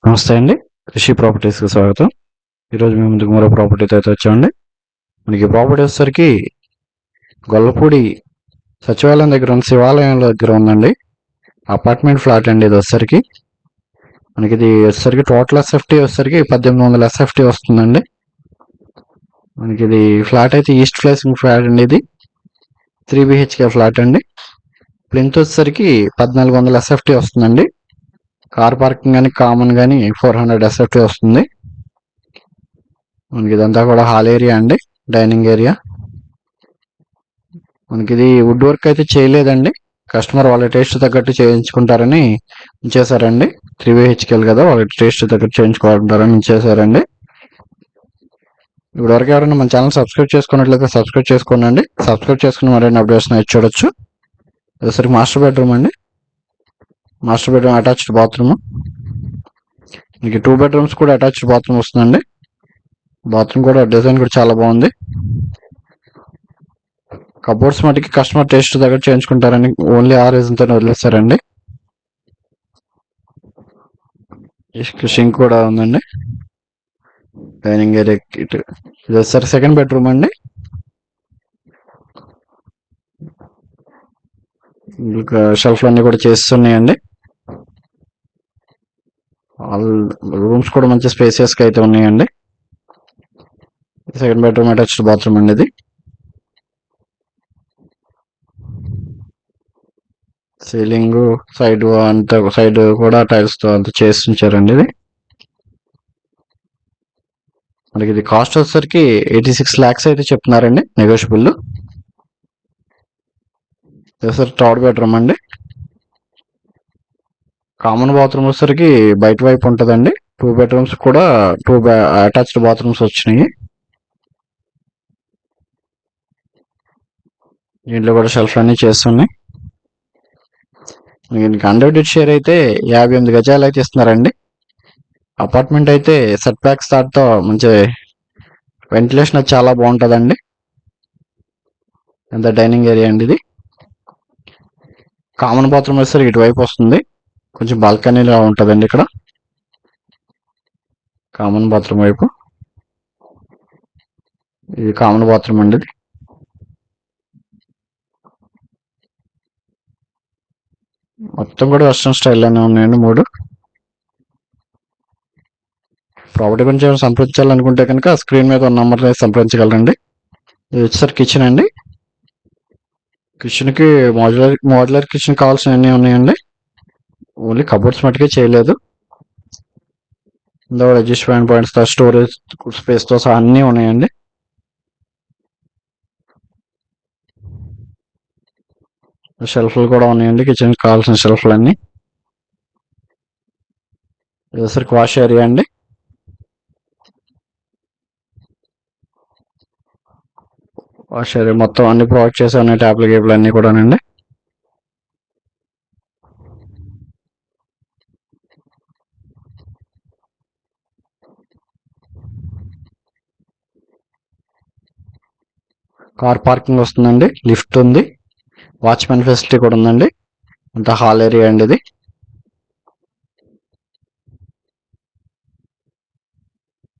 నమస్తే అండి. రిషి ప్రాపర్టీస్‌కి స్వాగతం. ఈరోజు మీ ముందుకు మరో ప్రాపర్టీతో అయితే వచ్చామండి. మనకి ప్రాపర్టీ వచ్చేసరికి గొల్లపూడి సచివాలయం దగ్గర ఉన్న శివాలయం దగ్గర ఉందండి. అపార్ట్మెంట్ ఫ్లాట్ అండి ఇది వచ్చేసరికి. మనకి ఇది వచ్చేసరికి టోటల్ ఎస్ఎఫ్టీ వచ్చేసరికి 1800 ఎస్ఎఫ్టీ వస్తుందండి. మనకి ఇది ఫ్లాట్ అయితే ఈస్ట్ ఫేసింగ్ ఫ్లాట్ అండి ఇది. 3 BHK ఫ్లాట్ అండి. ప్లింత్ వచ్చేసరికి 1400 ఎస్ఎఫ్టీ వస్తుందండి. కార్ పార్కింగ్ కానీ కామన్ కానీ 400 ఎస్ఎఫ్టీ వస్తుంది. మనకి ఇదంతా కూడా హాల్ ఏరియా అండి, డైనింగ్ ఏరియా. మనకి ఇది వుడ్ వర్క్ అయితే చేయలేదండి. కస్టమర్ వాళ్ళ టేస్ట్ తగ్గట్టు చేయించుకుంటారని చేశారండి. 3 BHK కదా, వాళ్ళ టేస్ట్ తగ్గట్టు చేయించుకుంటారని చేశారండి. ఇప్పుడు వరకు ఎవరైనా మన ఛానల్ సబ్స్క్రైబ్ చేసుకున్నట్లయితే సబ్స్క్రైబ్ చేసుకోండి. సబ్స్క్రైబ్ చేసుకుని మరిన్ని అప్డేట్స్ అయితే చూడొచ్చు. ఒకసారి మాస్టర్ బెడ్రూమ్ అండి. Master bedroom attached bathroom. మీకు 2 bedrooms కూడా అటాచ్డ్ బాత్రూమ్ వస్తుందండి. బాత్రూమ్ కూడా డిజైన్ కూడా చాలా బాగుంది. కబోర్డ్స్ మటుకి కస్టమర్ టేస్ట్ దగ్గర చేయించుకుంటారని ఓన్లీ ఆ రీజన్తో వదిలేస్తారండి. షింక్ కూడా ఉందండి. డైనింగ్ ఏరియా ఇది సార్ సెకండ్ బెడ్రూమ్ అండి. ఇంకా షెల్ఫ్లు అన్నీ కూడా చేస్తున్నాయండి. ఆల్ రూమ్స్ కూడా మంచి స్పేసియస్గా అయితే ఉన్నాయండి. సెకండ్ బెడ్రూమ్ అటాచ్డ్ బాత్రూమ్ అండి ఇది. సీలింగ్ సైడ్ అంతా సైడ్ కూడా టైల్స్తో అంతా చేసి ఉంచారండి ఇది. మనకి ఇది కాస్ట్ వచ్చేసరికి 86 lakhs అయితే చెప్తున్నారండి, నెగోషియబుల్. సార్ థర్డ్ బెడ్రూమ్ అండి. కామన్ బాత్రూమ్ వచ్చేసరికి బయట వైపు ఉంటుందండి. 2 bedrooms కూడా 2 అటాచ్డ్ బాత్రూమ్స్ వచ్చినాయి. దీంట్లో కూడా షెల్ఫ్ అన్నీ చేస్తున్నాయి. దీనికి అన్డివైడెడ్ షేర్ అయితే 58 గజాలు అయితే ఇస్తున్నారండి. అపార్ట్మెంట్ అయితే సెట్ బ్యాక్స్ తో మంచి వెంటిలేషన్ అది చాలా బాగుంటుందండి. ఎంత డైనింగ్ ఏరియా అండి ఇది. కామన్ బాత్రూమ్ వచ్చేసరికి ఇటువైపు వస్తుంది, కొంచెం బాల్కనీలా ఉంటుందండి ఇక్కడ. కామన్ బాత్రూమ్ వైపు ఇది కామన్ బాత్రూమ్ అండి. ఇది మొత్తం కూడా వెస్ట్రన్ స్టైల్లోనే ఉన్నాయండి 3. ప్రాపర్టీ గురించి సంప్రదించాలనుకుంటే కనుక స్క్రీన్ మీద ఉన్న నెంబర్ సంప్రదించగలరండి. ఇది వచ్చేసరికి కిచెన్ అండి. కిచెన్కి మోడ్యులర్ కిచెన్ కావాల్సినవన్నీ ఉన్నాయండి. ఓన్లీ కబోర్డ్స్ మటుకే చేయలేదు. ఇందులో అడ్జస్ట్మెంట్ పాయింట్స్తో స్టోరేజ్ స్పేస్తో సహా అన్నీ ఉన్నాయండి. షెల్ఫ్లు కూడా ఉన్నాయండి, కిచెన్కి కావాల్సిన షెల్ఫ్లు అన్నీ. ఇది వచ్చేసరికి వాష్ ఏరియా అండి. వాష్ ఏరియా మొత్తం అన్ని ప్రొవైడ్ చేసి ఉన్నాయి, ట్యాప్లు గేపులు అన్నీ కూడానండి. కార్ పార్కింగ్ వస్తుందండి, లిఫ్ట్ ఉంది, వాచ్మెన్ ఫెసిలిటీ కూడా ఉందండి. అంతా హాల్ ఏరియా అండి ఇది.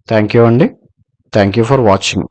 థ్యాంక్ యూ అండి. Thank you for watching.